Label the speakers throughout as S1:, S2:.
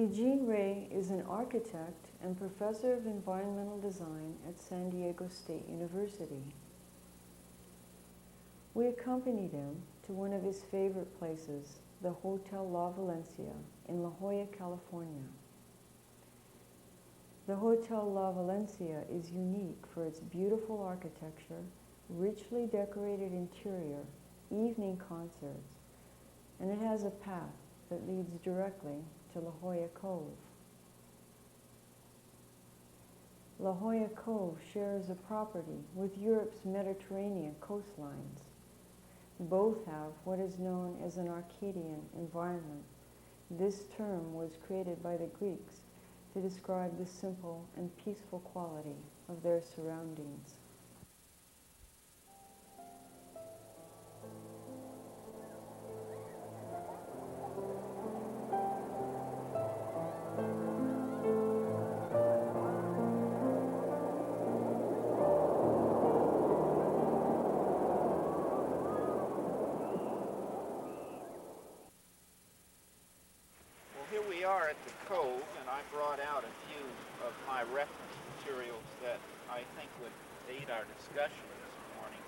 S1: Eugene Ray is an architect and professor of environmental design at San Diego State University. We accompanied him to one of his favorite places, the Hotel La Valencia in La Jolla, California. The Hotel La Valencia is unique for its beautiful architecture, richly decorated interior, evening concerts, and it has a path that leads directly to La Jolla Cove. La Jolla Cove shares a property with Europe's Mediterranean coastlines. Both have what is known as an Arcadian environment. This term was created by the Greeks to describe the simple and peaceful quality of their surroundings.
S2: Here we are at the Cove, and I brought out a few of my reference materials that I think would aid our discussion this morning.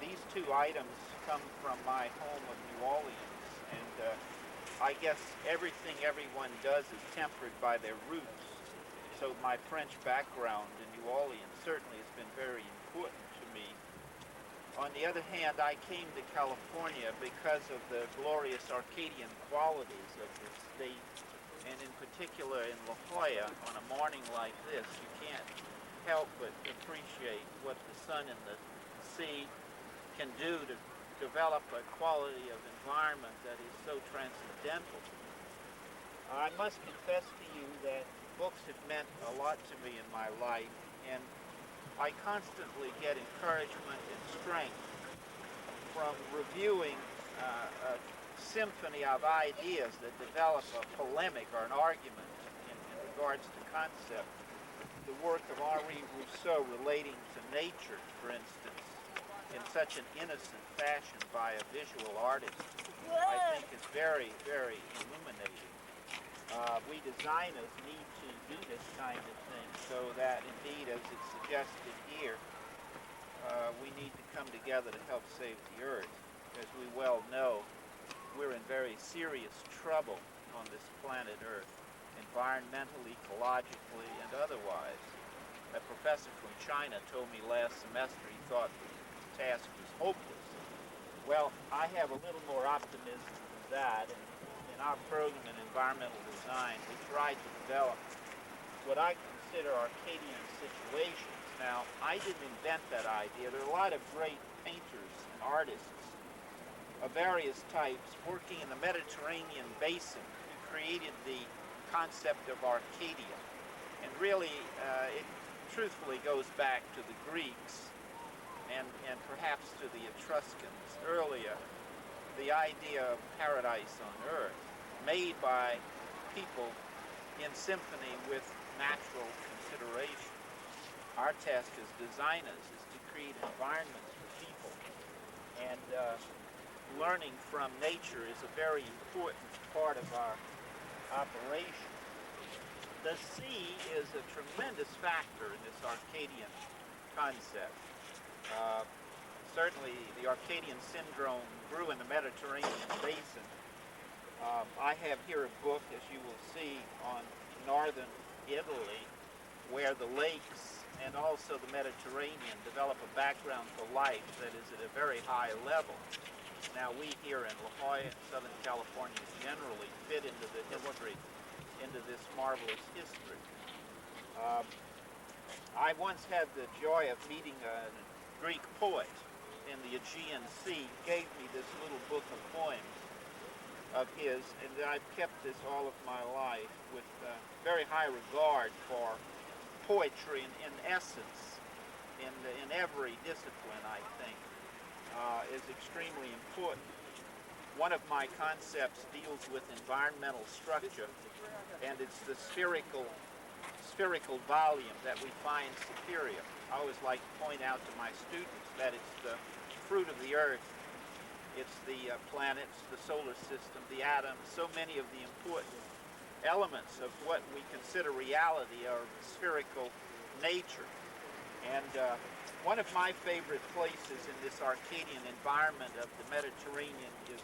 S2: These two items come from my home of New Orleans, and I guess everything everyone does is tempered by their roots. So my French background in New Orleans certainly has been very important to me. On the other hand, I came to California because of the glorious Arcadian qualities of the state, and in particular in La Jolla. On a morning like this, you can't help but appreciate what the sun and the sea can do to develop a quality of environment that is so transcendental. I must confess to you that books have meant a lot to me in my life, and I constantly get encouragement and strength from reviewing a symphony of ideas that develop a polemic or an argument in regards to concept. The work of Henri Rousseau relating to nature, for instance, in such an innocent fashion by a visual artist, I think is very, very illuminating. We designers need to do this kind of thing so that indeed, as it's suggested here, we need to come together to help save the earth. As we well know, we're in very serious trouble on this planet Earth, environmentally, ecologically, and otherwise. A professor from China told me last semester he thought the task was hopeless. Well, I have a little more optimism than that, and in our program in environmental design, we tried to develop what I consider Arcadian situations. Now, I didn't invent that idea. There are a lot of great painters and artists of various types working in the Mediterranean basin who created the concept of Arcadia. And really, it truthfully goes back to the Greeks and perhaps to the Etruscans earlier. The idea of paradise on earth, made by people in symphony with natural considerations. Our task as designers is to create environments for people, and learning from nature is a very important part of our operation. The sea is a tremendous factor in this Arcadian concept. Certainly, the Arcadian syndrome grew in the Mediterranean basin. I have here a book, as you will see, on northern Italy, where the lakes and also the Mediterranean develop a background for life that is at a very high level. Now, we here in La Jolla and Southern California generally fit into the history, into this marvelous history. I once had the joy of meeting a Greek poet in the Aegean Sea. Gave me this little book of poems of his, and I've kept this all of my life with very high regard for poetry in essence, in every discipline, I think, is extremely important. One of my concepts deals with environmental structure, and it's the spherical volume that we find superior. I always like to point out to my students that it's the fruit of the earth, it's the planets, the solar system, the atoms, so many of the important elements of what we consider reality are of spherical nature. And one of my favorite places in this Arcadian environment of the Mediterranean is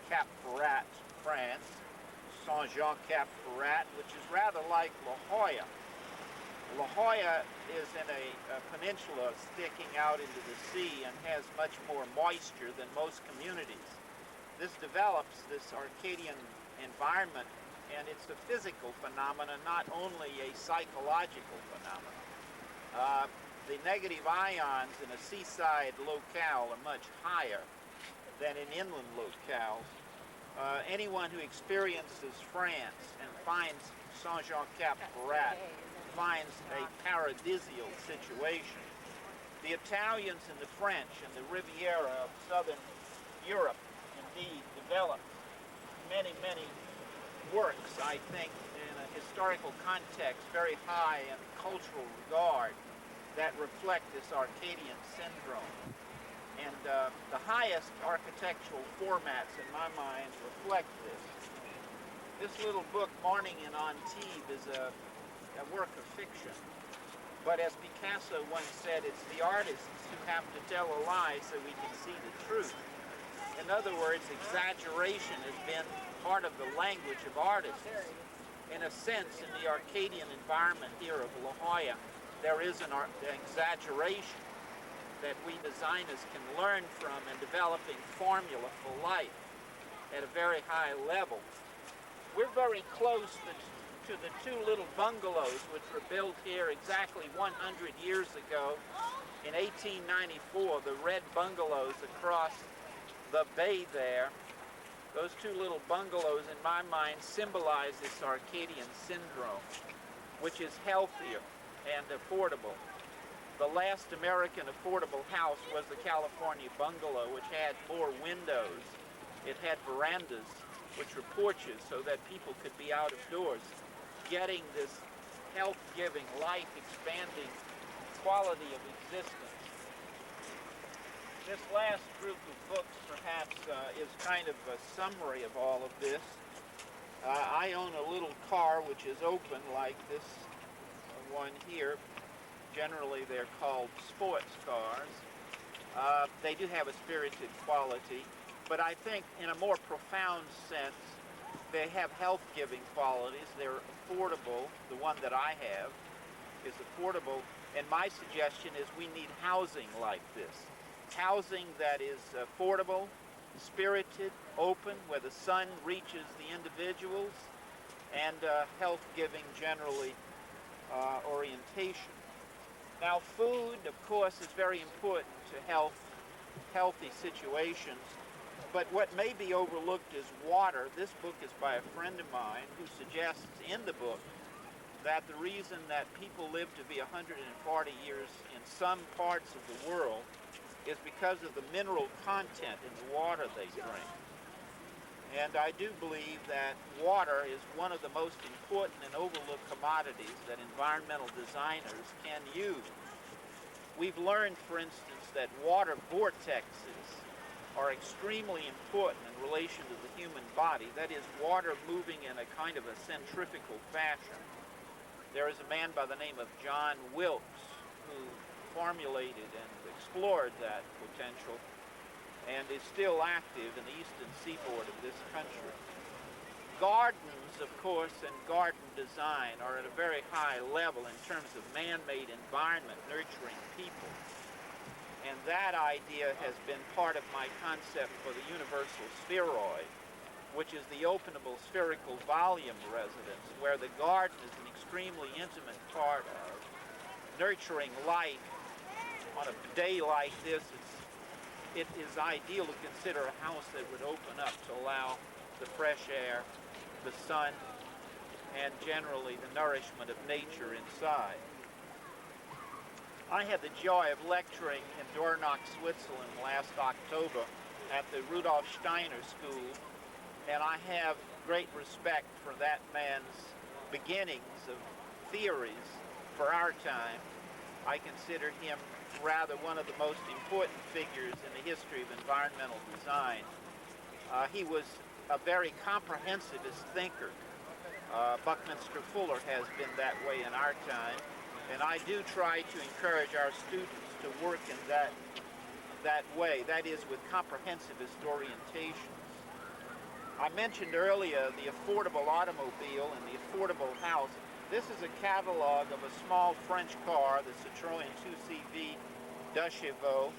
S2: Cap Ferrat, France, Saint-Jean-Cap Ferrat, which is rather like La Jolla. La Jolla is in a peninsula sticking out into the sea and has much more moisture than most communities. This develops this Arcadian environment, and it's a physical phenomenon, not only a psychological phenomenon. The negative ions in a seaside locale are much higher than in inland locales. Anyone who experiences France and finds Saint-Jean-Cap Ferrat finds a paradisial situation. The Italians and the French and the Riviera of southern Europe indeed developed many, many works, I think, in a historical context, very high in cultural regard, that reflect this Arcadian syndrome. And the highest architectural formats in my mind reflect this. This little book, Morning in Antibes, is a work of fiction. But as Picasso once said, it's the artists who have to tell a lie so we can see the truth. In other words, exaggeration has been part of the language of artists. In a sense, in the Arcadian environment here of La Jolla, there is an exaggeration that we designers can learn from in developing formula for life at a very high level. We're very close to the two little bungalows which were built here exactly 100 years ago in 1894, the red bungalows across the bay there. Those two little bungalows, in my mind, symbolize this Arcadian syndrome, which is healthier and affordable. The last American affordable house was the California bungalow, which had more windows. It had verandas, which were porches, so that people could be out of doors, getting this health-giving, life-expanding quality of existence. This last group of books, perhaps, is kind of a summary of all of this. I own a little car which is open, like this one here. Generally, they're called sports cars. They do have a spirited quality, but I think in a more profound sense, they have health-giving qualities. They're affordable. The one that I have is affordable, and my suggestion is we need housing like this. Housing that is affordable, spirited, open, where the sun reaches the individuals, and health-giving generally orientation. Now, food, of course, is very important to healthy situations, but what may be overlooked is water. This book is by a friend of mine who suggests in the book that the reason that people live to be 140 years in some parts of the world is because of the mineral content in the water they drink. And I do believe that water is one of the most important and overlooked commodities that environmental designers can use. We've learned, for instance, that water vortexes are extremely important in relation to the human body. That is, water moving in a kind of a centrifugal fashion. There is a man by the name of John Wilkes who formulated and explored that potential and is still active in the eastern seaboard of this country. Gardens, of course, and garden design are at a very high level in terms of man-made environment nurturing people. And that idea has been part of my concept for the universal spheroid, which is the openable spherical volume residence, where the garden is an extremely intimate part of nurturing life. On a day like this, it is ideal to consider a house that would open up to allow the fresh air, the sun, and generally the nourishment of nature inside. I had the joy of lecturing in Dornach, Switzerland last October at the Rudolf Steiner School, and I have great respect for that man's beginnings of theories for our time. I consider him rather one of the most important figures in the history of environmental design. He was a very comprehensivist thinker. Buckminster Fuller has been that way in our time, and I do try to encourage our students to work in that way, that is, with comprehensivist orientations. I mentioned earlier the affordable automobile and the affordable house. This is a catalog of a small French car, the Citroën 2CV deux Chevaux,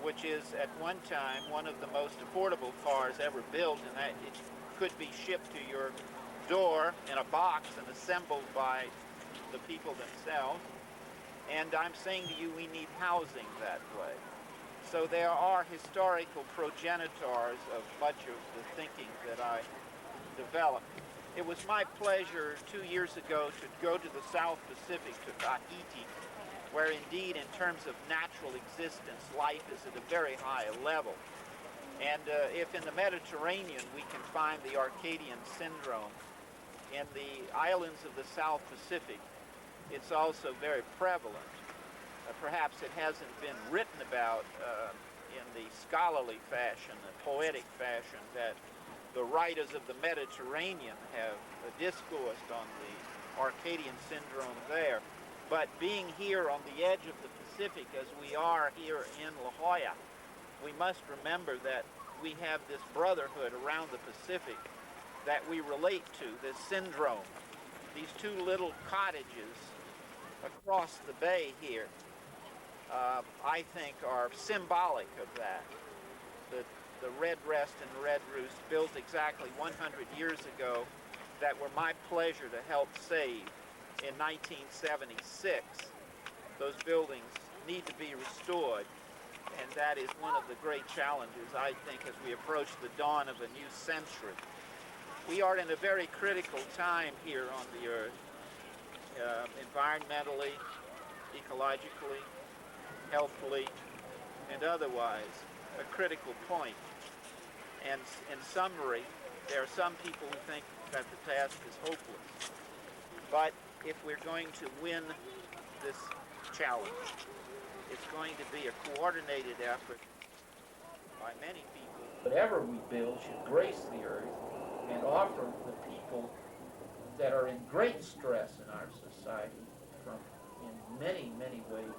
S2: which is at one time one of the most affordable cars ever built, and that it could be shipped to your door in a box and assembled by the people themselves. And I'm saying to you, we need housing that way. So there are historical progenitors of much of the thinking that I developed. It was my pleasure 2 years ago to go to the South Pacific, to Tahiti, where indeed in terms of natural existence, life is at a very high level. And if in the Mediterranean we can find the Arcadian syndrome, in the islands of the South Pacific, it's also very prevalent. Perhaps it hasn't been written about in the scholarly fashion, the poetic fashion that the writers of the Mediterranean have discoursed on the Arcadian syndrome there. But being here on the edge of the Pacific, as we are here in La Jolla, we must remember that we have this brotherhood around the Pacific that we relate to, this syndrome. These two little cottages across the bay here, I think, are symbolic of that. The red rest and red roost, built exactly 100 years ago, that were my pleasure to help save in 1976. Those buildings need to be restored, and that is one of the great challenges, I think, as we approach the dawn of a new century. We are in a very critical time here on the Earth, environmentally, ecologically, healthfully, and otherwise, a critical point. And in summary, there are some people who think that the task is hopeless. But if we're going to win this challenge, it's going to be a coordinated effort by many people. Whatever we build should grace the earth and offer the people that are in great stress in our society, from in many, many ways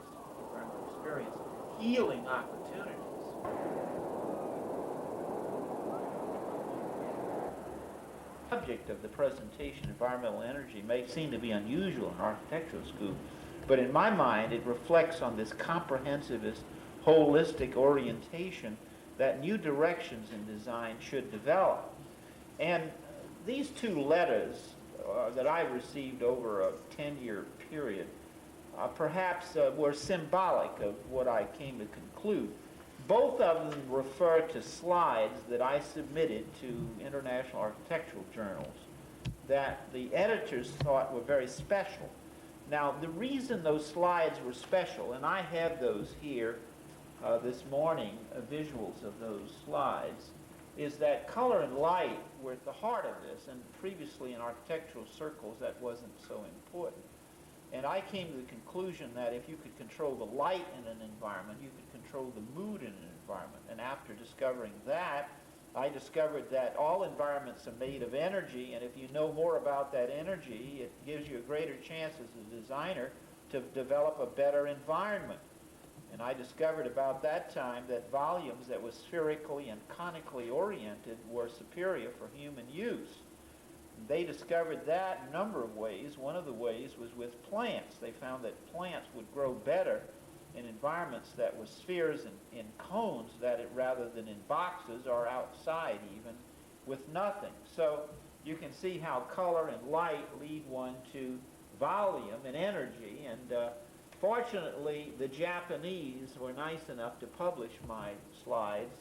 S2: from experience, healing opportunities. The subject of the presentation, environmental energy, may seem to be unusual in architectural school, but in my mind it reflects on this comprehensivist, holistic orientation that new directions in design should develop. And these two letters that I received over a 10-year period perhaps were symbolic of what I came to conclude. Both of them refer to slides that I submitted to international architectural journals that the editors thought were very special. Now, the reason those slides were special, and I have those here this morning, visuals of those slides, is that color and light were at the heart of this, and previously in architectural circles that wasn't so important. And I came to the conclusion that if you could control the light in an environment, you could control the mood in an environment. And after discovering that, I discovered that all environments are made of energy, and if you know more about that energy, it gives you a greater chance as a designer to develop a better environment. And I discovered about that time that volumes that were spherically and conically oriented were superior for human use. They discovered that in a number of ways. One of the ways was with plants. They found that plants would grow better in environments that were spheres and in cones rather than in boxes or outside even with nothing. So you can see how color and light lead one to volume and energy. And fortunately, the Japanese were nice enough to publish my slides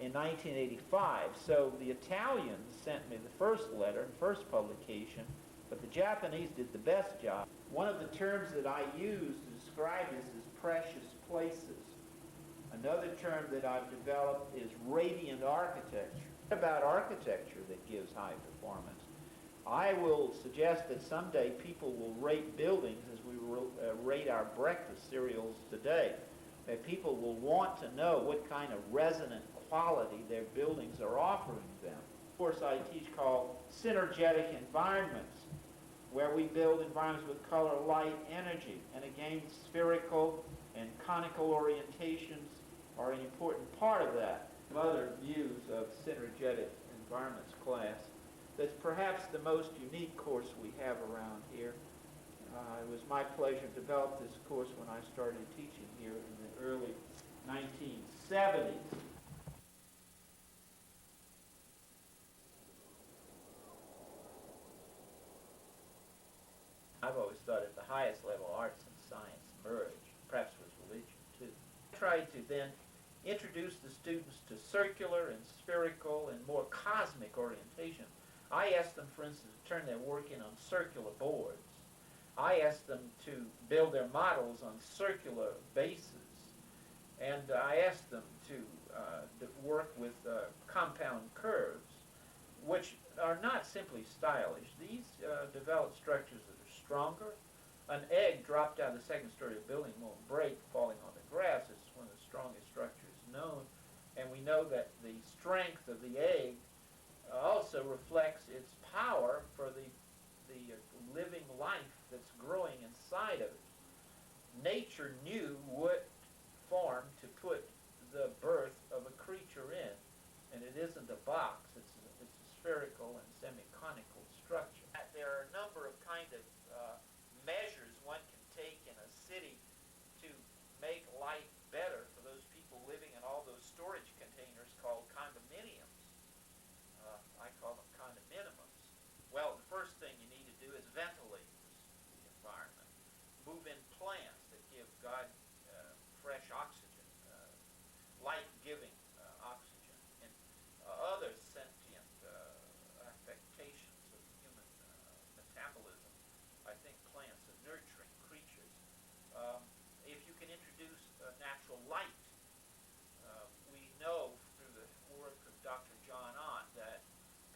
S2: in 1985. So the Italians sent me the first letter, first publication, but the Japanese did the best job. One of the terms that I use to describe this is precious places. Another term that I've developed is radiant architecture. What about architecture that gives high performance? I will suggest that someday people will rate buildings as we rate our breakfast cereals today. That people will want to know what kind of resonant quality their buildings are offering them. Of course, I teach called synergetic environments. where we build environments with color, light, energy. And again, spherical and conical orientations are an important part of that. Other views of synergetic environments class. That's perhaps the most unique course we have around here. It was my pleasure to develop this course when I started teaching here in the early 1970s. I've always thought at the highest level arts and science merge, perhaps with religion too. I tried to then introduce the students to circular and spherical and more cosmic orientation. I asked them, for instance, to turn their work in on circular boards. I asked them to build their models on circular bases. And I asked them to work with compound curves, which are not simply stylish. These develop structures that are stronger. An egg dropped out of the second story of a building won't break falling on the grass. It's one of the strongest structures known. And we know that the strength of the egg also reflects its power for the living life that's growing inside of it. Nature knew what form to put the birth of a creature in, and it isn't a box. It's a spherical and semi-conical structure. There are a number of measures one can take in a city to make life better for those people living in all those storage containers called condominiums. I call them condominimums. Well, the first thing you need to do is ventilate the environment. Move in plants that give God fresh oxygen, life-giving oxygen, and other sentient affectations of human metabolism. I think plants are nurturing creatures. If you can introduce natural light, we know through the work of Dr. John Ott that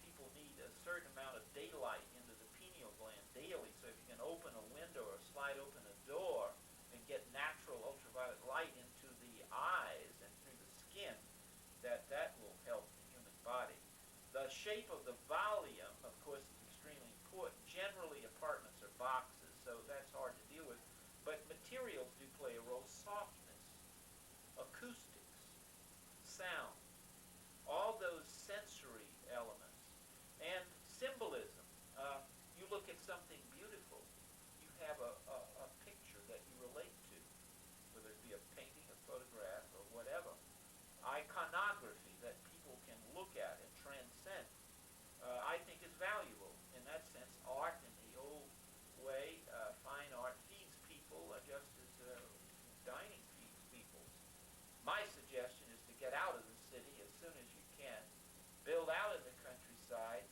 S2: people need a certain amount of daylight into the pineal gland daily. So if you can open a window or slide open a door and get natural ultraviolet light into the eyes and through the skin, that will help the human body. The shape of the volume, of course, is extremely important. Generally, apartments are boxes, so that's hard to deal with. But materials do play a role. Softness, acoustics, sound, all those sensory elements. And symbolism. You look at something beautiful, you have a picture that you relate to, whether it be a painting, a photograph, or whatever. Iconography that people can look at and transcend, I think is valuable. In that sense, art in the old way, fine art feeds people just as dining feeds people. My suggestion is to get out of the city as soon as you can, build out in the countryside,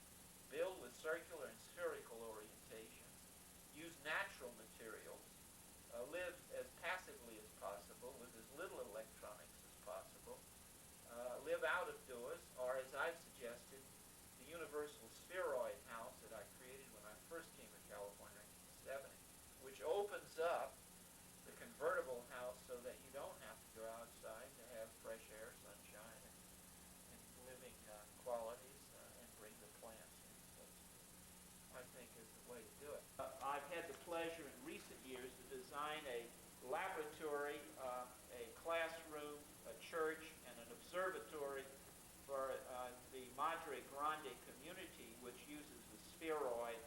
S2: build with circular and spherical orientations, use natural materials, live as passively as possible with as little electronics as possible, live out of doors, or as I've suggested, the universal spheroid house that I created when I first came to California in 1970, which opens up the convertible house so that you don't have to go outside to have fresh air, sunshine, and living qualities, and bring the plants in. So I think is the way to do it. I've had the pleasure in recent years to design a laboratory, a classroom, a church, and an observatory for the Madre Grande community, which uses the spheroid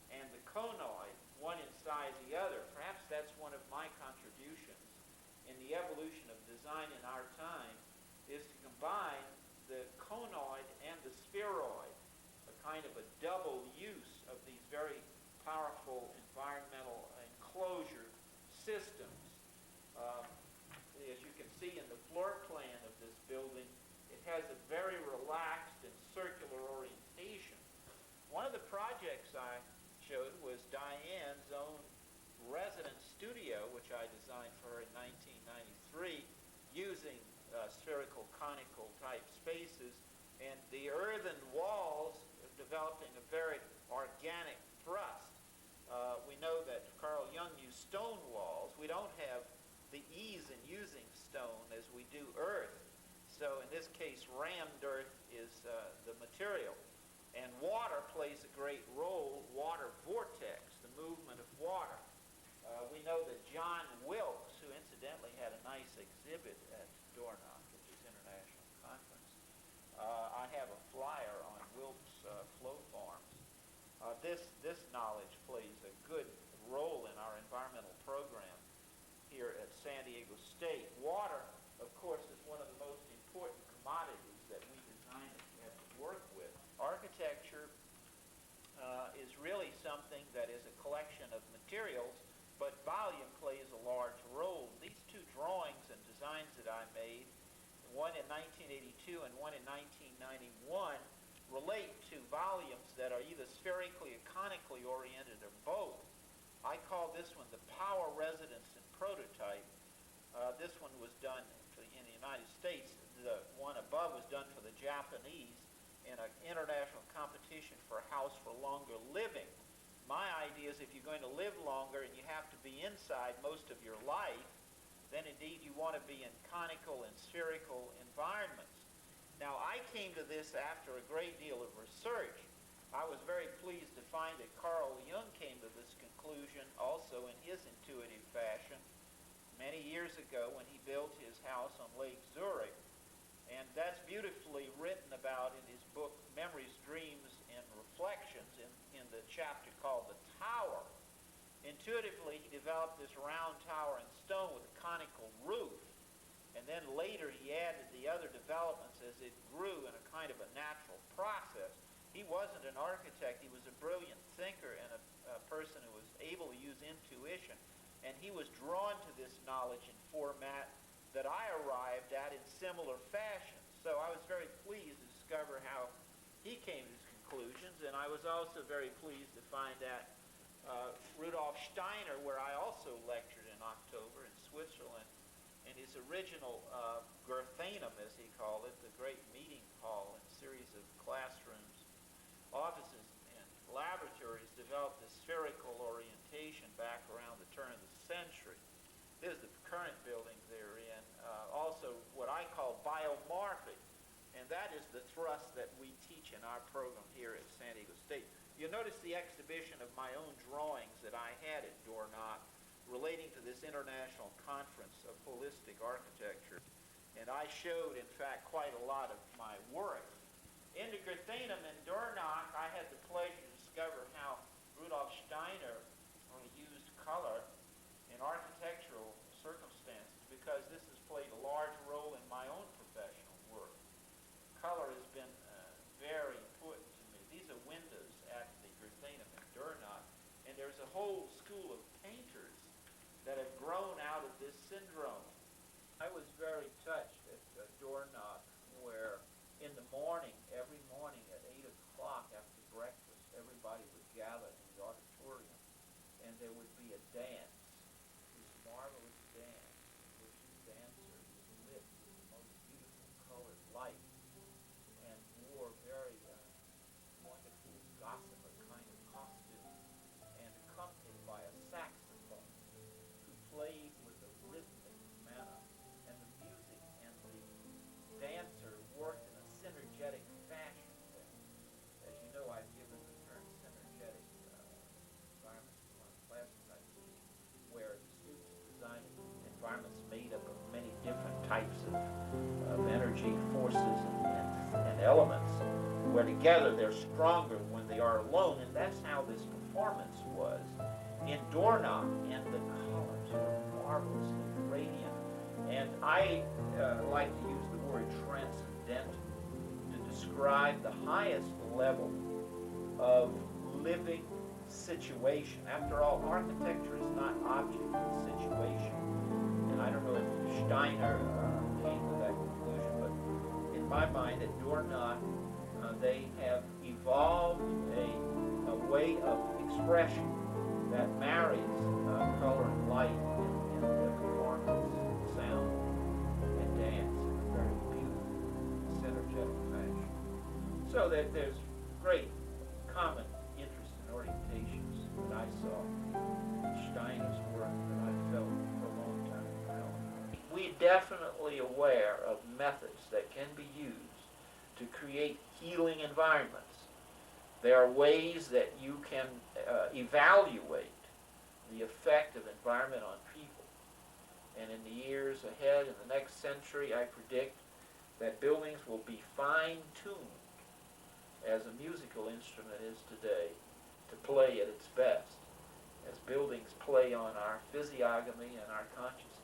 S2: and the conoid, one inside the other. Perhaps that's one of my contributions in the evolution of design in our time, is to combine the conoid and the spheroid, a kind of a double use of these very powerful environmental enclosure systems. As you can see in the floor plan of this building, it has a very relaxed and circular orientation. One of the projects I showed was Diane's own residence studio, which I designed for her in 1993, using spherical conical type spaces, and the earthen walls developing a very organic thrust. We know that Carl Jung used stone walls. We don't have the ease in using stone as we do earth. So in this case, rammed earth is the material. And water plays a great role. Water vortex. The flow forms. This knowledge plays a good role in our environmental program here at San Diego State. Water, of course, is one of the most important commodities that we designers have to work with. Architecture is really something that is a collection of materials, but volume plays a large role. These two drawings and designs that I made, one in 1982 and one in 1991, relate to volumes that are either spherically or conically oriented or both. I call this one the power residence and prototype. This one was done in the United States. The one above was done for the Japanese in an international competition for a house for longer living. My idea is if you're going to live longer and you have to be inside most of your life, then indeed you want to be in conical and spherical environments. Now, I came to this after a great deal of research. I was very pleased to find that Carl Jung came to this conclusion also in his intuitive fashion many years ago when he built his house on Lake Zurich. And that's beautifully written about in his book, Memories, Dreams, and Reflections, in the chapter called The Tower. Intuitively, he developed this round tower in stone with a conical roof. And then later he added the other developments as it grew in a kind of a natural process. He wasn't an architect. He was a brilliant thinker and a person who was able to use intuition. And he was drawn to this knowledge and format that I arrived at in similar fashion. So I was very pleased to discover how he came to his conclusions, and I was also very pleased to find that Rudolf Steiner, where I also lectured in October in Switzerland, in his original Gerthanum, as he called it, the great meeting hall and series of classrooms, offices, and laboratories, developed a spherical orientation back around the turn of the century. This is the current building they're in. Also what I call biomorphic, and that is the thrust that we teach in our program here at San Diego State. You'll notice the exhibition of my own drawings that I had at Dornoch relating to this international conference of holistic architecture. And I showed, in fact, quite a lot of my work. In the Gerthanum in Dornoch, I had the pleasure to discover how Rudolf Steiner used color in architectural circumstances, because this has played a large role in my own professional work. Color has been very important to me. These are windows at the Gerthanum in Dornoch, and there's a whole school of painters that have grown out of this syndrome. I was very touched at Dornoch, where in the morning, every morning at 8 o'clock after breakfast, everybody would gather in the auditorium, and there would be a dance, this marvelous dance, which the dancer was lit with the most beautiful colored light and wore very wonderful gossamer kind of costume, and accompanied by a saxophone who played with a rhythmic manner, and the music and the dancer worked in a synergetic fashion. As you know, I've given the term synergetic environments in one of the classes I teach, where the students design environments made up of many different types of energy, forces, and elements, where together they're stronger when they are alone, and that's how this performance was in Dornoch, and the colors were marvelously radiant. And I like to use the word transcendental to describe the highest level of living situation. After all, architecture is not object, it's situation. And I don't know if Steiner came to that conclusion, but in my mind at Dornoch, they have evolved a way of expression that marries color and light in the performance, sound, and dance in a very beautiful, synergetic fashion. So that there's great common interest in orientations that I saw in Steiner's work that I felt for a long time now. We're definitely aware of methods that can be used to create healing environments. There are ways that you can evaluate the effect of environment on people. And in the years ahead, in the next century, I predict that buildings will be fine-tuned as a musical instrument is today, to play at its best, as buildings play on our physiognomy and our consciousness.